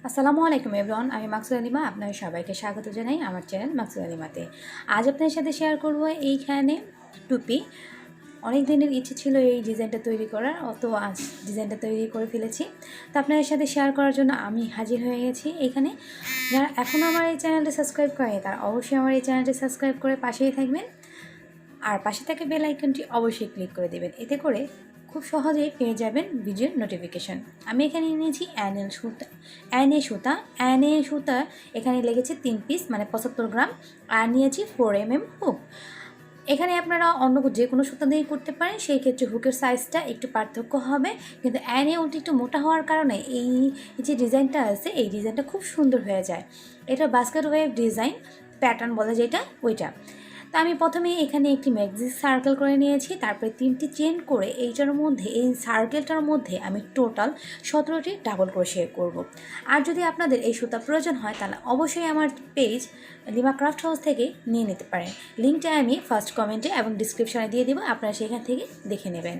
আসসালামু আলাইকুম এভরিওয়ান, আমি মাকসুদা লিমা। আপনাদের সবাইকে স্বাগত জানাই আমার চ্যানেল মাকসুদা লিমাতে। আজ আপনাদের সাথে শেয়ার করব এইখানে টুপি। অনেক দিনের ইচ্ছে ছিল এই ডিজাইনটা তৈরি করার, অত আজ ডিজাইনটা তৈরি করে ফেলেছি। তো আপনাদের সাথে শেয়ার করার জন্য আমি হাজির হয়ে গেছি এইখানে। যারা এখনও আমার এই চ্যানেলটা সাবস্ক্রাইব করেনি তারা অবশ্যই আমার এই চ্যানেলটি সাবস্ক্রাইব করে পাশেই থাকবেন, আর পাশে থেকে বেল আইকনটি অবশ্যই ক্লিক করে দেবেন। এতে করে খুব সহজেই পেয়ে যাবেন ভিডিওর নোটিফিকেশন। আমি এখানে নিয়েছি অ্যানে সুতা এখানে লেগেছে 3 পিস, মানে 75 গ্রাম। আর নিয়েছি 4mm হুক। এখানে আপনারা অন্য যে কোনো সুতা দিয়ে করতে পারেন, সেই ক্ষেত্রে হুকের সাইজটা একটু পার্থক্য হবে, কিন্তু অ্যানে উলটি একটু মোটা হওয়ার কারণে এই যে ডিজাইনটা আছে এই ডিজাইনটা খুব সুন্দর হয়ে যায়। এটা বাস্কেট ওয়েভ ডিজাইন প্যাটার্ন বলে যেটা, ওইটা। তো আমি প্রথমে এখানে একটি ম্যাজিক সার্কেল করে নিয়েছি, তারপরে 3টি চেন করে এইটার মধ্যে, এই সার্কেলটার মধ্যে আমি টোটাল 17টি ডাবল ক্রোশে করব। আর যদি আপনাদের এই সুতা প্রয়োজন হয় তাহলে অবশ্যই আমার পেজ লিমা ক্রাফট হাউস থেকে নিয়ে নিতে পারেন। লিঙ্কটা আমি ফার্স্ট কমেন্টে এবং ডিসক্রিপশনে দিয়ে দেবো, আপনারা সেখান থেকে দেখে নেবেন।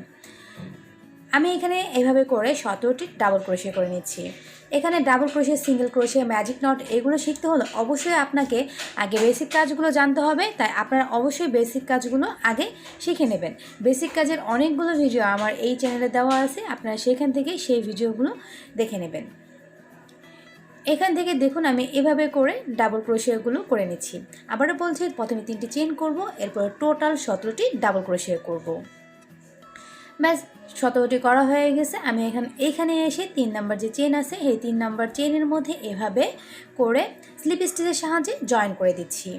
আমি এখানে এভাবে করে 17টি ডাবল ক্রোশে করে নিচ্ছি। এখানে double crochet, single crochet, magic not এগুলো শিখতে হলে অবশ্যই আপনাকে আগে বেসিক কাজগুলো জানতে হবে। তাই আপনারা অবশ্যই বেসিক কাজগুলো আগে শিখে নেবেন। বেসিক কাজের অনেকগুলো ভিডিও আমার এই চ্যানেলে দেওয়া আছে, আপনারা সেখান থেকে সেই ভিডিওগুলো দেখে নেবেন। এখান থেকে দেখুন আমি এভাবে করে ডাবল ক্রোশেগুলো করে নিচ্ছি। আবারও বলছি, প্রথমে 3টি চেন করব, এরপর টোটাল 17টি ডাবল ক্রোশে করব। ব্যাস 17টি করা হয়ে গেছে। আমি এইখানে এসে 3 নাম্বার যে চেন আছে এই 3 নাম্বার চেনের মধ্যে এভাবে করে স্লিপ স্টিচের সাহায্যে জয়েন করে দিচ্ছি।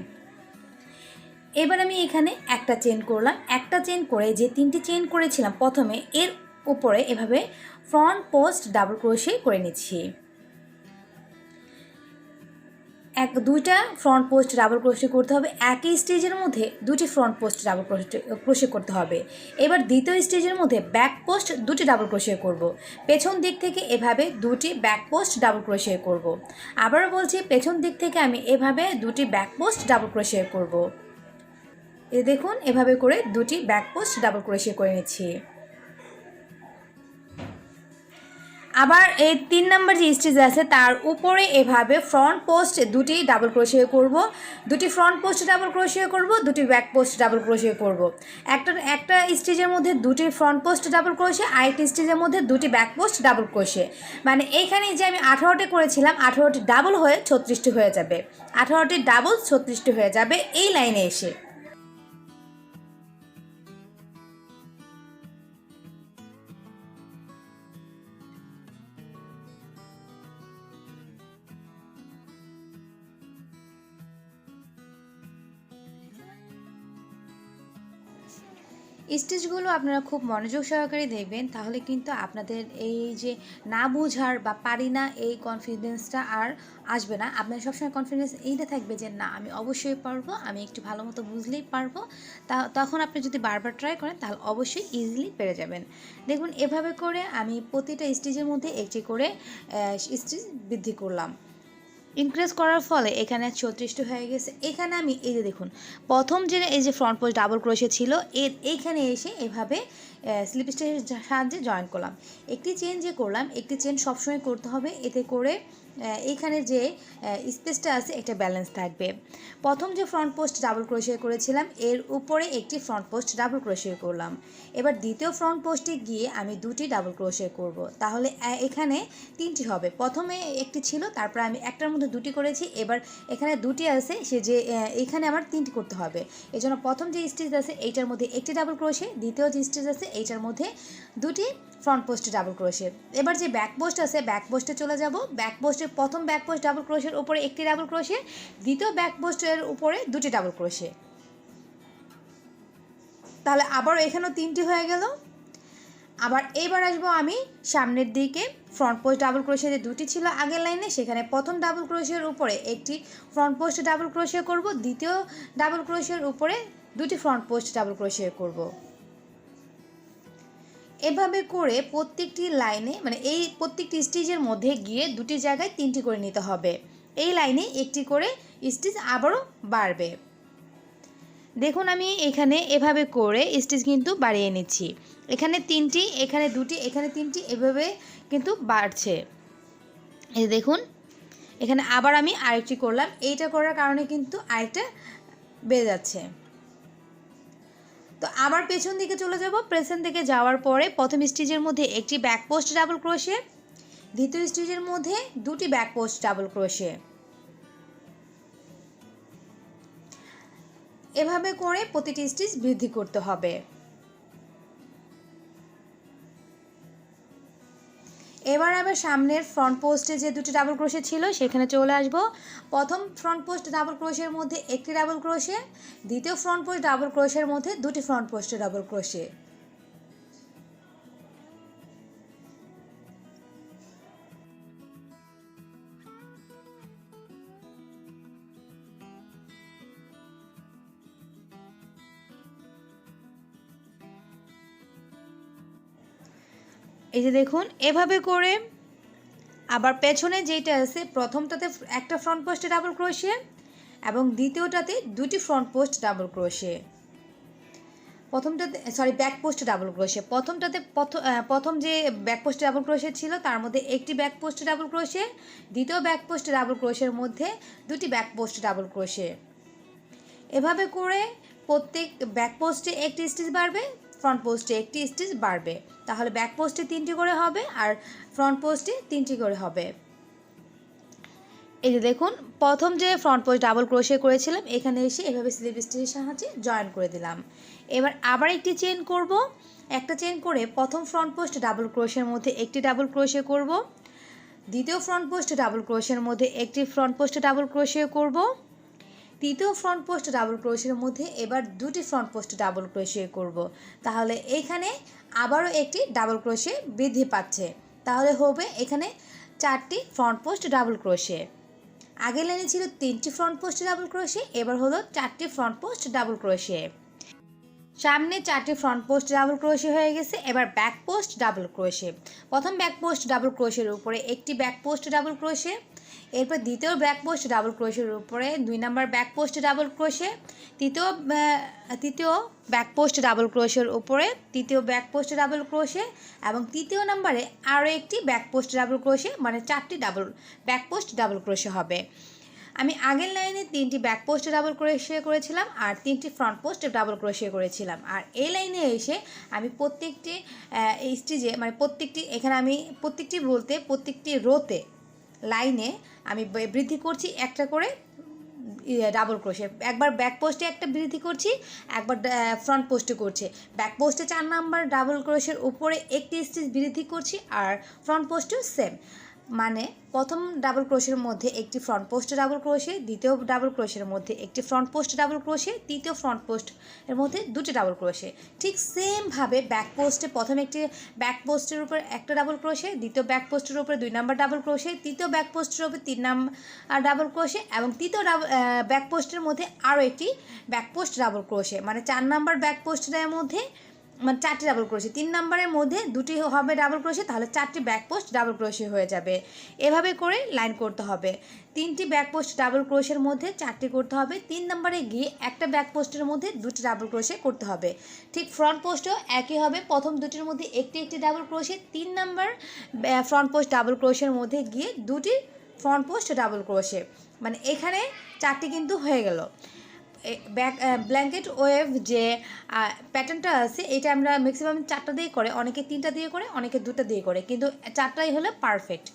এবার আমি এখানে একটা চেন করলাম। একটা চেন করে যে 3টি চেন করেছিলাম প্রথমে, এর উপরে এভাবে ফ্রন্ট পোস্ট ডাবল ক্রোশে করে নিচ্ছি। দুইটা ফ্রন্ট পোস্ট ডাবল ক্রোশে করতে হবে। একই স্টেজের মধ্যে 2টি ফ্রন্ট পোস্ট ডাবল ক্রোশে করতে হবে। এবার দ্বিতীয় স্টেজের মধ্যে ব্যাক পোস্ট 2টি ডাবল ক্রোশে করব। পেছন দিক থেকে এভাবে 2টি ব্যাক পোস্ট ডাবল ক্রোশে করব। আবারও বলছি, পেছন দিক থেকে আমি এভাবে 2টি ব্যাক পোস্ট ডাবল ক্রোশে করব। দেখুন এভাবে করে 2টি ব্যাক পোস্ট ডাবল ক্রোশে করে নিচ্ছি। আবার এই 3 নাম্বার যে স্টিচ আছে তার উপরে এভাবে ফ্রন্ট পোস্ট 2টি ডাবল ক্রোশে করব, 2টি ফ্রন্ট পোস্ট ডাবল ক্রোশে করব, 2টি ব্যাক পোস্ট ডাবল ক্রোশে করব। একটা স্টিচের মধ্যে 2টি ফ্রন্ট পোস্ট ডাবল ক্রোশে, আরেকটি স্টিচের মধ্যে 2টি ব্যাক পোস্ট ডাবল ক্রোশে। মানে এইখানে যে আমি 18টি করেছিলাম, 18টি ডাবল হয়ে 36টি হয়ে যাবে, 18টি ডাবল 36টি হয়ে যাবে এই লাইনে এসে। স্টিচগুলো আপনারা খুব মনোযোগ সহকারে দেখবেন, তাহলে কিন্তু আপনাদের এই যে না বোঝার বা পারি না এই কনফিডেন্সটা আর আসবে না। আপনার সবসময় কনফিডেন্স এইটা থাকবে যে না, আমি অবশ্যই পারবো, আমি একটু ভালো মতো বুঝলেই পারবো। তখন আপনি যদি বারবার ট্রাই করেন তাহলে অবশ্যই ইজিলি পেরে যাবেন। দেখুন এভাবে করে আমি প্রতিটা স্টিচের মধ্যে একটি করে স্টিচ বৃদ্ধি করলাম। ইনক্রিজ করার ফলে এখানে 36টি হয়ে গেছে। এখানে আমি এই যে দেখুন প্রথম যে এই যে ফ্রন্ট পোস্ট ডাবল ক্রোশে ছিল, এইখানে এসে এভাবে স্লিপ স্টিচের সাহায্যে জয়েন করলাম। একটি চেন যে করলাম, একটি চেন সবসময় করতে হবে, এতে করে এইখানে যে স্পেসটা আছে এটা ব্যালেন্স থাকবে। প্রথম যে ফ্রন্ট পোস্ট ডাবল ক্রোশে করেছিলাম এর উপরে একটি ফ্রন্ট পোস্ট ডাবল ক্রোশে করলাম। এবার দ্বিতীয় ফ্রন্ট পোস্টে গিয়ে আমি 2টি ডাবল ক্রোশে করব, তাহলে এখানে 3টি হবে। প্রথমে একটি ছিল, তারপর আমি একটার মধ্যে 2টি করেছি। এবার এখানে 2টি আছে, সে যে এখানে আমার 3টি করতে হবে। এই জন্য প্রথম যে স্টিচ আছে এইটার মধ্যে একটি ডাবল ক্রোশে, দ্বিতীয় যে স্টিচ আছে এইটার মধ্যে 2টি ফ্রন্ট পোস্ট ডাবল ক্রোশে। এবার যে ব্যাক পোস্ট আছে ব্যাক পোস্টে চলে যাব। ব্যাক পোস্টের প্রথম ব্যাক পোস্ট ডাবল ক্রোশের উপরে একটি ডাবল ক্রোশে, দ্বিতীয় ব্যাক পোস্টের উপরে 2টি ডাবল ক্রোশে। তাহলে আবারও এখানেও 3টি হয়ে গেল। আবার এইবার আসবো আমি সামনের দিকে। ফ্রন্ট পোস্ট ডাবল ক্রোশে যে 2টি ছিল আগের লাইনে, সেখানে প্রথম ডাবল ক্রোশের উপরে একটি ফ্রন্ট পোস্ট ডাবল ক্রোশে করব, দ্বিতীয় ডাবল ক্রোশের উপরে 2টি ফ্রন্ট পোস্ট ডাবল ক্রোশে করব। এভাবে করে প্রত্যেকটি লাইনে, মানে এই প্রত্যেকটি স্টিচের মধ্যে গিয়ে 2টি জায়গায় 3টি করে নিতে হবে। এই লাইনে একটি করে স্টিচ আবারও বাড়বে। দেখুন আমি এখানে এভাবে করে স্টিচ কিন্তু বাড়িয়ে নিচ্ছি। এখানে 3টি, এখানে 2টি, এখানে 3টি, এভাবে কিন্তু বাড়ছে। এই দেখুন এখানে আবার আমি আরেকটি করলাম, এইটা করার কারণে কিন্তু আরেকটা বেড়ে যাচ্ছে। তো আবার পেছন দিকে চলে যাব। পেছন দিকে যাওয়ার পরে প্রথম স্টিচের মধ্যে একটি ব্যাক পোস্ট ডাবল ক্রোশে, দ্বিতীয় স্টিচের মধ্যে দুটি ব্যাক পোস্ট ডাবল ক্রোশে। এভাবে করে প্রতিটি স্টিচ বৃদ্ধি করতে হবে। এবার আবার সামনের ফ্রন্ট পোস্টে যে দুটি ডাবল ক্রোশে ছিল সেখানে চলে আসব। প্রথম ফ্রন্ট পোস্ট ডাবল ক্রোশের মধ্যে একটি ডাবল ক্রোশে, দ্বিতীয় ফ্রন্ট পোস্ট ডাবল ক্রোশের মধ্যে দুটি ফ্রন্ট পোস্টে ডাবল ক্রোশে। এই যে দেখুন, এভাবে করে আবার পেছনে যেটা আছে প্রথমটাতে একটা ফ্রন্ট পোস্টে ডাবল ক্রোশে এবং দ্বিতীয়টাতে দুটি ফ্রন্ট পোস্ট ডাবল ক্রোশে। প্রথমটাতে ব্যাক পোস্ট ডাবল ক্রোশে, প্রথমটাতে প্রথম যে ব্যাক পোস্ট ডাবল ক্রোশে ছিল তার মধ্যে একটি ব্যাক পোস্ট ডাবল ক্রোশে, দ্বিতীয় ব্যাক পোস্ট ডাবল ক্রোশের মধ্যে দুটি ব্যাক পোস্ট ডাবল ক্রোশে। এভাবে করে প্রত্যেক ব্যাক পোস্টে একটি স্টিচ বাড়বে, ফ্রন্ট পোস্টে একটি স্টিচ বাড়বে, তাহলে ব্যাক পোস্টে 3টি করে হবে আর ফ্রন্ট পোস্টে 3টি করে হবে। এই যে দেখুন, প্রথম যে ফ্রন্ট পোস্ট ডাবল ক্রোশে করেছিলাম এখানে এসে এভাবে স্লিপ স্টিচের সাহায্যে জয়েন করে দিলাম। এবার আবার একটি চেন করব, একটা চেন করে প্রথম ফ্রন্ট পোস্ট ডাবল ক্রোশের মধ্যে একটি ডাবল ক্রোশে করব, দ্বিতীয় ফ্রন্ট পোস্ট ডাবল ক্রোশের মধ্যে একটি ফ্রন্ট পোস্ট ডাবল ক্রোশে করব, তৃতীয় ফ্রন্ট পোস্ট ডাবল ক্রোশের মধ্যে এবার দুটি ফ্রন্ট পোস্ট ডাবল ক্রোশে করব। তাহলে এইখানে আবারও একটি ডাবল ক্রোশে বৃদ্ধি পাচ্ছে, তাহলে হবে এখানে 4টি ফ্রন্ট পোস্ট ডাবল ক্রোশে। আগের লাইনে ছিল 3টি ফ্রন্ট পোস্ট ডাবল ক্রোশে, এবার হলো 4টি ফ্রন্ট পোস্ট ডাবল ক্রোশে। সামনে 4টি ফ্রন্ট পোস্ট ডাবল ক্রোশে হয়ে গেছে। এবার ব্যাক পোস্ট ডাবল ক্রোশে, প্রথম ব্যাক পোস্ট ডাবল ক্রোশের উপরে একটি ব্যাক পোস্ট ডাবল ক্রোশে, এরপর দ্বিতীয় ব্যাক পোস্ট ডাবল ক্রোশের উপরে 2 নম্বর ব্যাক পোস্ট ডাবল ক্রোশে, তৃতীয় ব্যাক পোস্ট ডাবল ক্রোশের উপরে তৃতীয় ব্যাক পোস্ট ডাবল ক্রোশে এবং তৃতীয় নম্বরে আরও একটি ব্যাক পোস্ট ডাবল ক্রোশে, মানে 4টি ব্যাক পোস্ট ডাবল ক্রোশে হবে। আমি আগের লাইনে 3টি ব্যাক পোস্ট ডাবল ক্রোশে করেছিলাম আর 3টি ফ্রন্ট পোস্ট ডাবল ক্রোশে করেছিলাম, আর এই লাইনে এসে আমি প্রত্যেকটি স্টিচে মানে এখানে আমি প্রত্যেকটি রোতে লাইনে আমি বৃদ্ধি করছি একটা করে ডাবল ক্রোশে। একবার ব্যাক পোস্টে একটা বৃদ্ধি করছি, একবার ফ্রন্ট পোস্টে করছি। ব্যাক পোস্টে 4 নাম্বার ডাবল ক্রোশের উপরে একটি স্টিচ বৃদ্ধি করছি আর ফ্রন্ট পোস্টেও সেম, মানে প্রথম ডাবল ক্রোশের মধ্যে একটি ফ্রন্ট পোস্ট ডাবল ক্রোশে, দ্বিতীয় ডাবল ক্রোশের মধ্যে একটি ফ্রন্ট পোস্ট ডাবল ক্রোশে, তৃতীয় ফ্রন্ট পোস্টের মধ্যে দুটি ডাবল ক্রোশে। ঠিক সেমভাবে ব্যাক পোস্টে প্রথম একটি ব্যাক পোস্টের উপর একটা ডাবল ক্রোশে, দ্বিতীয় ব্যাক পোস্টের উপরে 2 নাম্বার ডাবল ক্রোশে, তৃতীয় ব্যাক পোস্টের উপরে 3 নাম্বার ডাবল ক্রোশে এবং তৃতীয় ব্যাক পোস্টের মধ্যে আরও একটি ব্যাক পোস্ট ডাবল ক্রোশে, মানে 4 নাম্বার ব্যাক পোস্টের মধ্যে মানে 4টি ডাবল ক্রোশে, 3 নাম্বারের মধ্যে দুটি হবে ডাবল ক্রোশে, তাহলে 4টি ব্যাক পোস্ট ডাবল ক্রোশে হয়ে যাবে। এভাবে করে লাইন করতে হবে। 3টি ব্যাক পোস্ট ডাবল ক্রোশের মধ্যে 4টি করতে হবে, 3 নাম্বারে গিয়ে একটা ব্যাক পোস্টের মধ্যে দুটি ডাবল ক্রোশে করতে হবে। ঠিক ফ্রন্ট পোস্টও একই হবে, প্রথম দুটির মধ্যে একটি double crochet, 3 number front post double ক্রোশের মধ্যে গিয়ে দুটি ফ্রন্ট পোস্ট ডাবল ক্রোশে, মানে এখানে 4টি কিন্তু হয়ে গেল। ব্ল্যাঙ্কেট ওয়েভ যে প্যাটার্নটা আছে এটা আমরা ম্যাক্সিমাম 4টা দিয়ে করে, অনেকে 3টা দিয়ে করে, অনেকে 2টা দিয়ে করে, কিন্তু 4টাই হলো পারফেক্ট।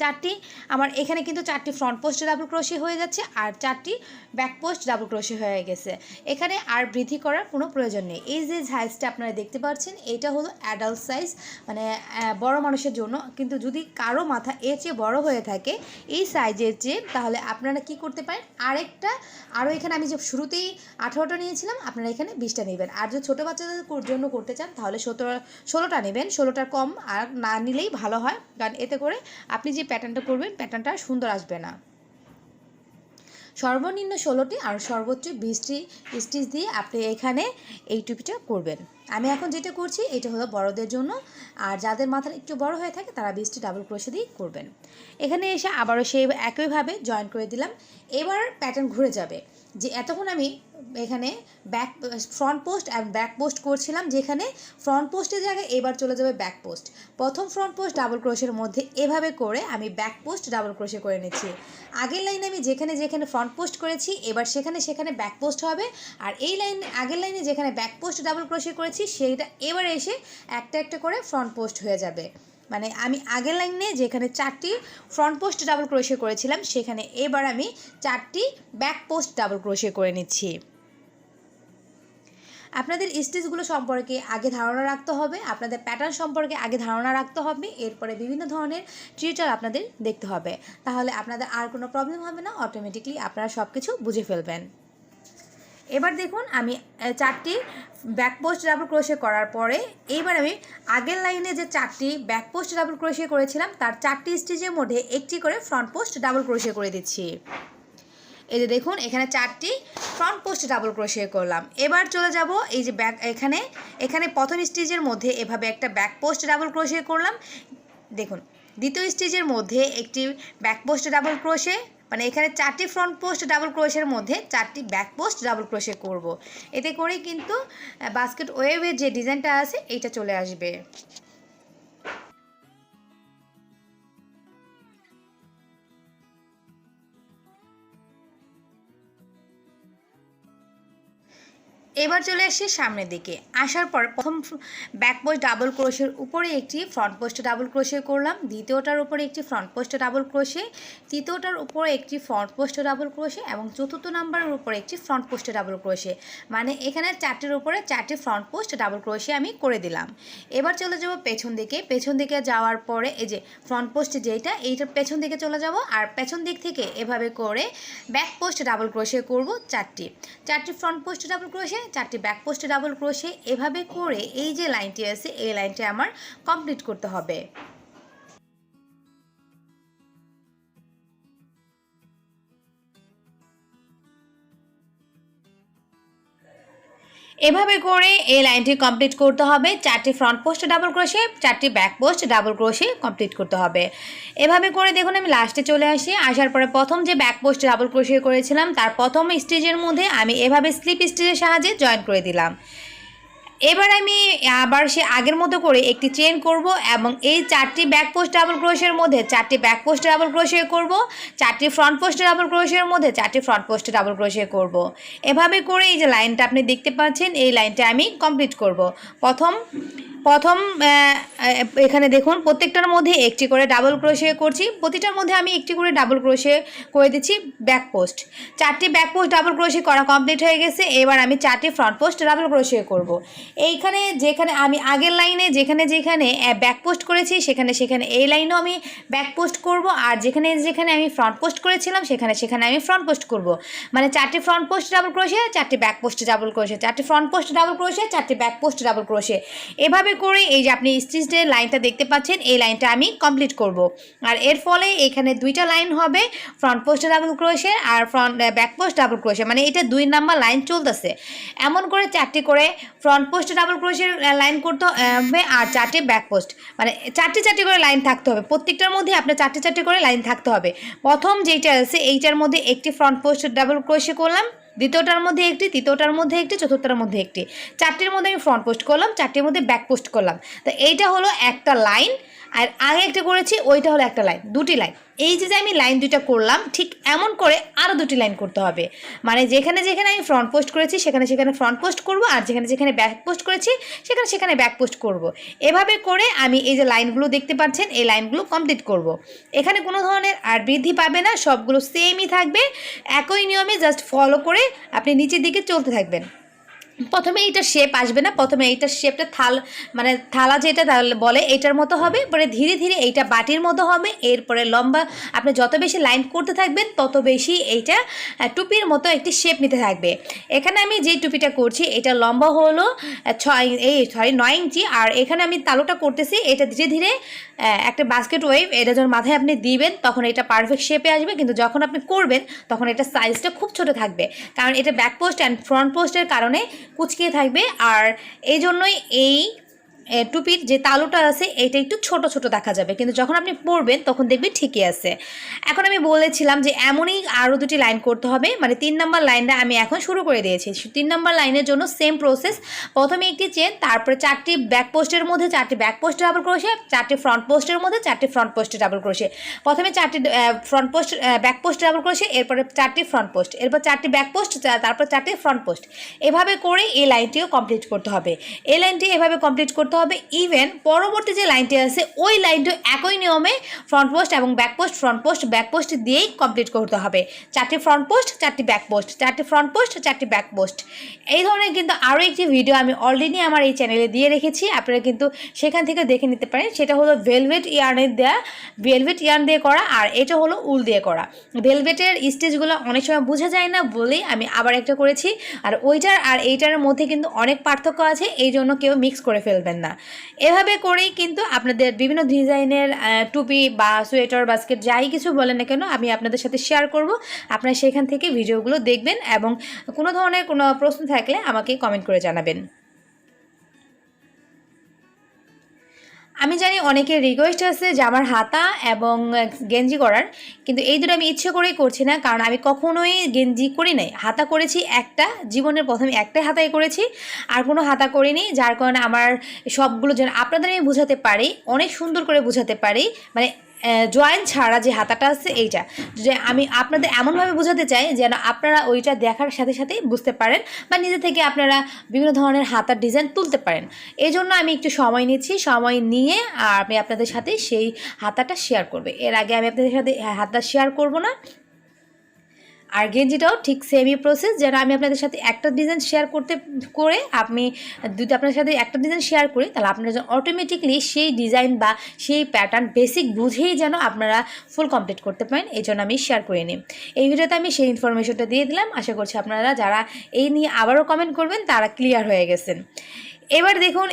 4টি আমার এখানে কিন্তু 4টি ফ্রন্ট পোস্ট ডাবল ক্রোশে হয়ে যাচ্ছে আর 4টি ব্যাক পোস্ট ডাবল ক্রোশে হয়ে গেছে। এখানে আর বৃদ্ধি করার কোনো প্রয়োজন নেই। এই যে সাইজটা আপনারা দেখতে পাচ্ছেন এটা হলো অ্যাডাল্ট সাইজ, মানে বড় মানুষের জন্য, কিন্তু যদি কারো মাথা এর চেয়ে বড় হয়ে থাকে এই সাইজের চেয়ে, তাহলে আপনারা কি করতে পারেন আরও এখানে আমি যে শুরুতেই 18টা নিয়েছিলাম আপনারা এখানে 20টা নেবেন, আর যদি ছোটো বাচ্চাদের জন্য করতে চান তাহলে 16টা নেবেন, 16টার কম আর না নিলেই ভালো হয়, কারণ এতে করে আপনি যে প্যাটার্নটা করবেন প্যাটার্নটা সুন্দর আসবে না। সর্বনিম্ন 16টি আর সর্বোচ্চ 20টি স্টিচ দিয়ে আপনি এখানে এই টুপিটা করবেন। আমি এখন যেটা করছি এটা হলো বড়দের জন্য, আর যাদের মাথা একটু বড় হয়ে থাকে তারা 20টি ডাবল ক্রোশে দিয়ে করবেন। এখানে এসে আবারও সেই একইভাবে জয়েন করে দিলাম। এবার প্যাটার্ন ঘুরে যাবে, যে এতক্ষণ আমি এখানে front post and back post করছিলাম, যেখানে ফ্রন্ট পোস্টের জায়গায় এবার চলে যাবে ব্যাক পোস্ট। প্রথম ফ্রন্ট পোস্ট ডাবল ক্রোশের মধ্যে এভাবে করে আমি ব্যাক পোস্ট ডাবল ক্রোশে করে নিচ্ছি। আগের লাইনে আমি যেখানে যেখানে ফ্রন্ট পোস্ট করেছি এবার সেখানে সেখানে ব্যাক পোস্ট হবে, আর এই লাইনে আগের লাইনে যেখানে ব্যাক পোস্ট ডাবল ক্রোশে করেছি সেইটা এবার এসে একটা একটা করে ফ্রন্ট পোস্ট হয়ে যাবে। মানে আমি আগের লাইনে যেখানে 4টি ফ্রন্ট পোস্ট ডাবল ক্রোশে করেছিলাম সেখানে এবার আমি 4টি ব্যাক পোস্ট ডাবল ক্রোশে করে নিচ্ছি। আপনাদের স্টিচগুলো সম্পর্কে আগে ধারণা রাখতে হবে, আপনাদের প্যাটার্ন সম্পর্কে আগে ধারণা রাখতে হবে, এরপরে বিভিন্ন ধরনের টিউটোরিয়াল আপনাদের দেখতে হবে, তাহলে আপনাদের আর কোনো প্রবলেম হবে না, অটোমেটিকলি আপনারা সব কিছু বুঝে ফেলবেন। এবার দেখুন আমি 4টি ব্যাক পোস্ট ডাবল ক্রোশে করার পরে এইবার আমি আগের লাইনে যে 4টি ব্যাক পোস্ট ডাবল ক্রোশে করেছিলাম তার 4টি স্টিচের মধ্যে একটি করে ফ্রন্ট পোস্ট ডাবল ক্রোশে করে দিচ্ছি। এই যে দেখুন এখানে 4টি ফ্রন্ট পোস্ট ডাবল ক্রোশে করলাম। এবার চলে যাব এই যে এখানে প্রথম স্টিচের মধ্যে এভাবে একটা ব্যাক পোস্ট ডাবল ক্রোশে করলাম। দেখুন দ্বিতীয় স্টিচের মধ্যে একটি ব্যাক পোস্ট ডাবল ক্রোশে, মানে এখানে 4টি ফ্রন্ট পোস্ট ডাবল ক্রোশের মধ্যে 4টি ব্যাক পোস্ট ডাবল ক্রোশে করব। এতে করেই কিন্তু বাস্কেট ওয়েভের যে ডিজাইনটা আছে এইটা চলে আসবে। এবার চলে আসি সামনের দিকে, আসার পর প্রথম ব্যাক পোস্ট ডাবল ক্রোশের উপরে একটি ফ্রন্ট পোস্ট ডাবল ক্রোশে করলাম, দ্বিতীয়টার উপরে একটি ফ্রন্ট পোস্ট ডাবল ক্রোশে, তৃতীয়টার উপরে একটি ফ্রন্ট পোস্ট ডাবল ক্রোশে এবং চতুর্থ নাম্বারের উপরে একটি ফ্রন্ট পোস্ট ডাবল ক্রোশে। মানে এখানে 4টির উপরে 4টি ফ্রন্ট পোস্ট ডাবল ক্রোশে আমি করে দিলাম। এবার চলে যাব পেছন দিকে যাওয়ার পরে এই যে ফ্রন্ট পোস্ট যেটা এইটার পেছন দিকে চলে যাব, আর পেছন দিক থেকে এভাবে করে ব্যাক পোস্ট ডাবল ক্রোশে করব 4টি ফ্রন্ট পোস্ট ডাবল ক্রোশে, 4টি ব্যাক পোস্ট ডাবল ক্রোশে। এভাবে করে এই যে লাইনটি আছে এই লাইনটি আমার কমপ্লিট করতে হবে। এভাবে করে এই লাইনটি কমপ্লিট করতে হবে। 4টি ফ্রন্ট পোস্ট ডাবল ক্রোশে, 4টি back post double crochet complete করতে হবে। এভাবে করে দেখুন আমি লাস্টে চলে আসি। আসার পরে প্রথম যে ব্যাক পোস্ট ডাবল ক্রোশে করেছিলাম তার প্রথম স্টিচের মধ্যে আমি এভাবে স্লিপ স্টিচের সাহায্যে জয়েন করে দিলাম। এবার আমি আবার সে আগের মতো করে একটি চেন করব এবং এই 4টি ব্যাক পোস্ট ডাবল ক্রোশের মধ্যে 4টি ব্যাক পোস্ট ডাবল ক্রোশে করব, 4টি ফ্রন্ট পোস্ট ডাবল ক্রোশের মধ্যে 4টি ফ্রন্ট পোস্ট ডাবল ক্রোশে করব। এভাবে করে এই যে লাইনটা আপনি দেখতে পাচ্ছেন এই লাইনটা আমি কমপ্লিট করব। প্রথম এখানে দেখুন প্রত্যেকটার মধ্যে একটি করে ডাবল ক্রোশে করছি, প্রতিটার মধ্যে আমি একটি করে ডাবল ক্রোশে করে দিচ্ছি ব্যাক পোস্ট। 4টি ব্যাক পোস্ট ডাবল ক্রোশে করা কমপ্লিট হয়ে গেছে। এবার আমি 4টি ফ্রন্ট পোস্ট ডাবল ক্রোশে করব। এইখানে যেখানে আমি আগের লাইনে যেখানে যেখানে ব্যাক পোস্ট করেছি সেখানে সেখানে এই লাইনেও আমি ব্যাক পোস্ট করব, আর যেখানে যেখানে আমি ফ্রন্ট পোস্ট করেছিলাম সেখানে সেখানে আমি ফ্রন্ট পোস্ট করব। মানে 4টি ফ্রন্ট পোস্ট ডাবল ক্রোশে, 4টি ব্যাক পোস্ট ডাবল ক্রোশে, 4টি ফ্রন্ট পোস্ট ডাবল ক্রোশে, 4টি ব্যাক পোস্ট ডাবল ক্রোশে। এভাবে করে এই যে আপনি স্টিচের লাইনটা দেখতে পাচ্ছেন এই লাইনটা আমি কমপ্লিট করব। আর এর ফলে এখানে 2টা লাইন হবে, ফ্রন্ট পোস্ট ডাবল ক্রোশে আর ব্যাক পোস্ট ডাবল ক্রোশে, মানে এটা 2 নাম্বার লাইন চলতেছে। এমন করে 4টি করে ফ্রন্ট পোস্ট ডাবল ক্রোশের লাইন করতে হবে আর 4টি ব্যাক পোস্ট, মানে 4টি করে লাইন থাকতে হবে। প্রত্যেকটার মধ্যে আপনার 4টি করে লাইন থাকতে হবে। প্রথম যেটা আছে এইটার মধ্যে একটি ফ্রন্ট পোস্ট ডাবল ক্রোশে করলাম, দ্বিতীয়টার মধ্যে একটি, তৃতীয়টার মধ্যে একটি, চতুর্থটার মধ্যে একটি, 4টির মধ্যে আমি ফ্রন্ট পোস্ট করলাম, 4টির মধ্যে ব্যাক পোস্ট করলাম। তো এইটা হলো একটা লাইন, আর আগে একটা করেছি ওইটা হলো একটা লাইন, 2টি লাইন। এই যে আমি লাইন 2টা করলাম ঠিক এমন করে আরও 2টি লাইন করতে হবে। মানে যেখানে যেখানে আমি ফ্রন্ট পোস্ট করেছি সেখানে সেখানে ফ্রন্ট পোস্ট করব, আর যেখানে যেখানে ব্যাক পোস্ট করেছি সেখানে সেখানে ব্যাক পোস্ট করব। এভাবে করে আমি এই যে লাইনগুলো দেখতে পাচ্ছেন এই লাইনগুলো কমপ্লিট করব। এখানে কোনো ধরনের আর বৃদ্ধি পাবে না, সবগুলো সেমই থাকবে, একই নিয়মে জাস্ট ফলো করে আপনি নিচের দিকে চলতে থাকবেন। প্রথমে এইটা শেপ আসবে না, প্রথমে এইটার শেপটা মানে থালা যেটা বলে এইটার মতো হবে, পরে ধীরে ধীরে এইটা বাটির মতো হবে, এরপরে লম্বা আপনি যত বেশি লাইন করতে থাকবেন তত বেশি এইটা টুপির মতো একটি শেপ নিতে থাকবে। এখানে আমি যে টুপিটা করছি এটা লম্বা হলো 9 ইঞ্চি, আর এখানে আমি তালুটা করতেছি এটা ধীরে ধীরে একটা বাস্কেট ওয়েভ, এটা যখন মাথায় আপনি দিবেন তখন এটা পারফেক্ট শেপে আসবে, কিন্তু যখন আপনি করবেন তখন এটা সাইজটা খুব ছোট থাকবে, কারণ এটা ব্যাক পোস্ট অ্যান্ড ফ্রন্ট পোস্টের কারণে কুচকিয়ে থাকবে। আর এই জন্যই এই টুপির যে তালুটা আছে এটা একটু ছোট ছোট দেখা যাবে, কিন্তু যখন আপনি পরবেন তখন দেখবেন ঠিকই আছে। এখন আমি বলেছিলাম যে এমনই আরও দুটি লাইন করতে হবে, মানে 3 নম্বর লাইনটা আমি এখন শুরু করে দিয়েছি। 3 নম্বর লাইনের জন্য সেম প্রসেস, প্রথমে একটি চেন, তারপরে 4টি ব্যাক পোস্টের মধ্যে 4টি ব্যাক পোস্ট ডাবল ক্রোশে, 4টি ফ্রন্ট পোস্টের মধ্যে 4টি ফ্রন্ট পোস্টে ডাবল ক্রোশে। প্রথমে 4টি front post back post double crochet, এরপরে 4টি ফ্রন্ট পোস্ট, এরপর 4টি ব্যাক পোস্ট, তারপর 4টি ফ্রন্ট পোস্ট। এভাবে করে এই লাইনটিও কমপ্লিট করতে হবে। এই লাইনটি এভাবে কমপ্লিট করতে হবে। ইভেন পরবর্তী যে লাইনটি আছে ওই লাইনটিও একই নিয়মে ফ্রন্ট পোস্ট এবং back post, front post back post দিয়েই কমপ্লিট করতে হবে। 4টি ফ্রন্ট পোস্ট, 4টি ব্যাক পোস্ট, 4টি ফ্রন্ট পোস্ট, 4টি ব্যাক পোস্ট। এই ধরনের কিন্তু আরও একটি ভিডিও আমি অলরেডি আমার এই চ্যানেলে দিয়ে রেখেছি, আপনারা কিন্তু সেখান থেকে দেখে নিতে পারেন। সেটা হলো ভেলভেট ইয়ার্নের দেওয়া, ভেলভেট ইয়ার্ন দিয়ে করা, আর এটা হলো উল দিয়ে করা। ভেলভেটের স্টিচগুলো অনেক সময় বোঝা যায় না বলেই আমি আবার একটা করেছি, আর ওইটার আর এইটার মধ্যে কিন্তু অনেক পার্থক্য আছে, এই জন্য কেউ মিক্স করে ফেলবেন না। এভাবে করেই কিন্তু আপনাদের বিভিন্ন ডিজাইনের টুপি বা সোয়েটার, বাস্কেট যাই কিছু বলেন না কেন আমি আপনাদের সাথে শেয়ার করব। আপনারা সেখান থেকে ভিডিওগুলো দেখবেন এবং কোনো ধরনের কোনো প্রশ্ন থাকলে আমাকে কমেন্ট করে জানাবেন। আমি জানি অনেকের রিকোয়েস্ট আছে যে আমার হাতা এবং গেঞ্জি করার, কিন্তু এই দুটো আমি ইচ্ছে করেই করছি না, কারণ আমি কখনোই গেঞ্জি করি নাই। হাতা করেছি একটা, জীবনের প্রথমে একটাই হাতাই করেছি, আর কোনো হাতা করিনি, যার কারণে আমার সবগুলো যেন আপনাদের আমি বোঝাতে পারি, অনেক সুন্দর করে বোঝাতে পারি, মানে জয়েন ছাড়া যে হাতাটা আছে এইটা, যে আমি আপনাদের এমনভাবে বোঝাতে চাই যেন আপনারা ওইটা দেখার সাথে সাথেই বুঝতে পারেন বা নিজে থেকে আপনারা বিভিন্ন ধরনের হাতার ডিজাইন তুলতে পারেন। এই জন্য আমি একটু সময় নিচ্ছি, সময় নিয়ে আর আমি আপনাদের সাথে সেই হাতাটা শেয়ার করবে। এর আগে আমি আপনাদের সাথে হাতা শেয়ার করব না। আর গেঞ্জিটাও ঠিক সেমই প্রসেস, যেন আমি আপনাদের সাথে একটা ডিজাইন শেয়ার করে আমি যদি আপনাদের সাথে একটা ডিজাইন শেয়ার করি, তাহলে আপনারা যেন অটোমেটিকলি সেই ডিজাইন বা সেই প্যাটার্ন বেসিক বুঝেই যেন আপনারা ফুল কমপ্লিট করতে পারেন, এই জন্য আমি শেয়ার করে নিই। এই ভিডিওতে আমি সেই ইনফরমেশনটা দিয়ে দিলাম। আশা করছি আপনারা যারা এই নিয়ে আবারও কমেন্ট করবেন তারা ক্লিয়ার হয়ে গেছেন। এবার দেখুন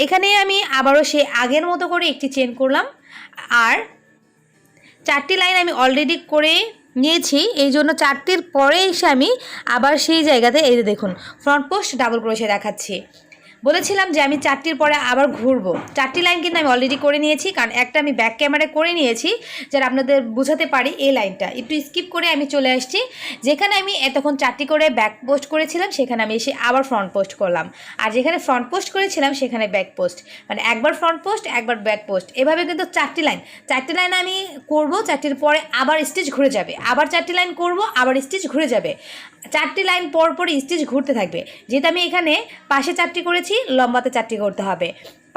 এখানে আমি আবারও সেই আগের মতো করে একটি চেন করলাম, আর 4টি লাইন আমি অলরেডি করে নিয়েছি, এই জন্য 4টির পরে এসে আমি আবার সেই জায়গাতে এই যে দেখুন ফ্রন্ট পোস্ট ডাবল ক্রোশে দেখাচ্ছি। বলেছিলাম যে আমি 4টির পরে আবার ঘুরবো। 4টি লাইন কিন্তু আমি অলরেডি করে নিয়েছি, কারণ একটা আমি ব্যাক ক্যামেরায় করে নিয়েছি, যারা আপনাদের বোঝাতে পারি। এই লাইনটা একটু স্কিপ করে আমি চলে আসছি, যেখানে আমি এতক্ষণ 4টি করে ব্যাক পোস্ট করেছিলাম সেখানে আমি এসে আবার ফ্রন্ট পোস্ট করলাম, আর যেখানে ফ্রন্ট পোস্ট করেছিলাম সেখানে ব্যাক পোস্ট, মানে একবার ফ্রন্ট পোস্ট একবার ব্যাক পোস্ট। এভাবে কিন্তু 4টি লাইন আমি করব। 4টির পরে আবার স্টিচ ঘুরে যাবে, আবার 4টি লাইন করব, আবার স্টিচ ঘুরে যাবে। 4টি লাইন পর পরই স্টিচ ঘুরতে থাকবে। যেহেতু আমি এখানে পাশে 4টি করেছি, লম্বাতে 4টি করতে হবে,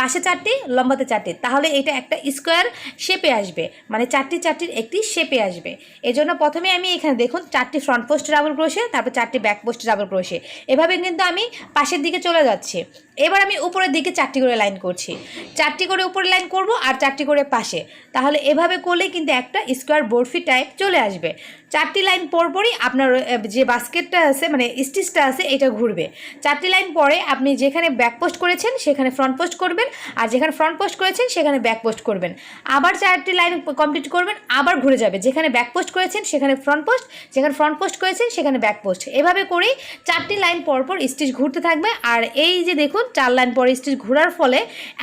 পাশে 4টি, লম্বাতে 4টি, তাহলে এটা একটা স্কোয়ার শেপে আসবে, মানে 4টির একটি শেপে আসবে। এজন্য প্রথমে আমি এখানে দেখুন 4টি ফ্রন্ট পোস্ট ডাবল ক্রোশে, তারপর 4টি ব্যাক পোস্ট ডাবল ক্রোশে, এভাবে কিন্তু আমি পাশের দিকে চলে যাচ্ছি। এবার আমি উপরের দিকে 4টি করে লাইন করছি, 4টি করে উপরে লাইন করব আর 4টি করে পাশে, তাহলে এভাবে করলে কিন্তু একটা স্কোয়ার বরফি টাইপ চলে আসবে। 4টি লাইন পরপরই আপনার যে বাস্কেটটা আছে মানে স্টিচটা আছে এটা ঘুরবে। 4টি লাইন পরে আপনি যেখানে ব্যাক পোস্ট করেছেন সেখানে ফ্রন্ট পোস্ট করবেন, আর যেখানে ফ্রন্ট পোস্ট করেছেন সেখানে ব্যাক পোস্ট করবেন। আবার 4টি লাইন কমপ্লিট করবেন, আবার ঘুরে যাবে, যেখানে ব্যাক পোস্ট করেছেন সেখানে ফ্রন্ট পোস্ট, যেখানে ফ্রন্ট পোস্ট করেছেন সেখানে ব্যাক পোস্ট। এভাবে করেই 4টি লাইন পরপর স্টিচ ঘুরতে থাকবে। আর এই যে দেখুন 4 লাইন পরে স্টিচ ঘোরার ফলে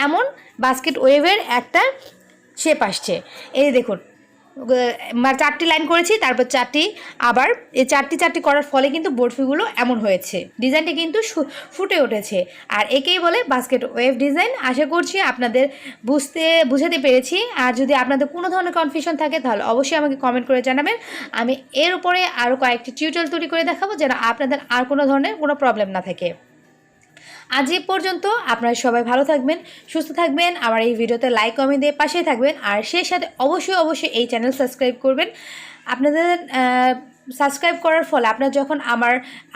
এমন বাস্কেট ওয়েভের একটা শেপ আসছে। এই দেখুন 4টি লাইন করেছি, তারপর 4টি, আবার এই 4টি করার ফলে কিন্তু বরফিগুলো এমন হয়েছে, ডিজাইনটি কিন্তু ফুটে উঠেছে। আর একেই বলে বাস্কেট ওয়েভ ডিজাইন। আশা করছি আপনাদের বুঝাতে পেরেছি। আর যদি আপনাদের কোনো ধরনের কনফিউশন থাকে তাহলে অবশ্যই আমাকে কমেন্ট করে জানাবেন। আমি এর উপরে আরও কয়েকটি টিউটোরিয়াল তৈরি করে দেখাবো, যেন আপনাদের আর কোনো ধরনের কোনো প্রবলেম না থাকে। আজ এই পর্যন্ত। আপনারা সবাই ভালো থাকবেন, সুস্থ থাকবেন, আমার এই ভিডিওতে লাইক কমেন্ট দিয়ে পাশেই থাকবেন, আর সেই সাথে অবশ্যই এই চ্যানেল সাবস্ক্রাইব করবেন। আপনাদের সাবস্ক্রাইব করার ফলে আপনার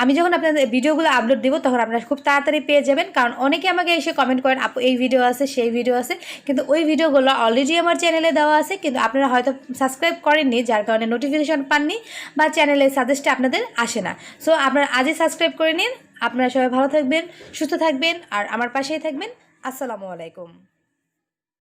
আমি যখন আপনাদের ভিডিওগুলো আপলোড দেবো তখন আপনারা খুব তাড়াতাড়ি পেয়ে যাবেন। কারণ অনেকে আমাকে এসে কমেন্ট করেন আপু এই ভিডিও আছে সেই ভিডিও আছে, কিন্তু ওই ভিডিওগুলো অলরেডি আমার চ্যানেলে দেওয়া আছে, কিন্তু আপনারা হয়তো সাবস্ক্রাইব করেননি, যার কারণে নোটিফিকেশন পাননি বা চ্যানেলে সাজেস্টে আপনাদের আসে না। সো আপনারা আজই সাবস্ক্রাইব করে নিন। আপনারা সবাই ভালো থাকবেন, সুস্থ থাকবেন, আর আমার পাশেই থাকবেন। আসসালামু আলাইকুম।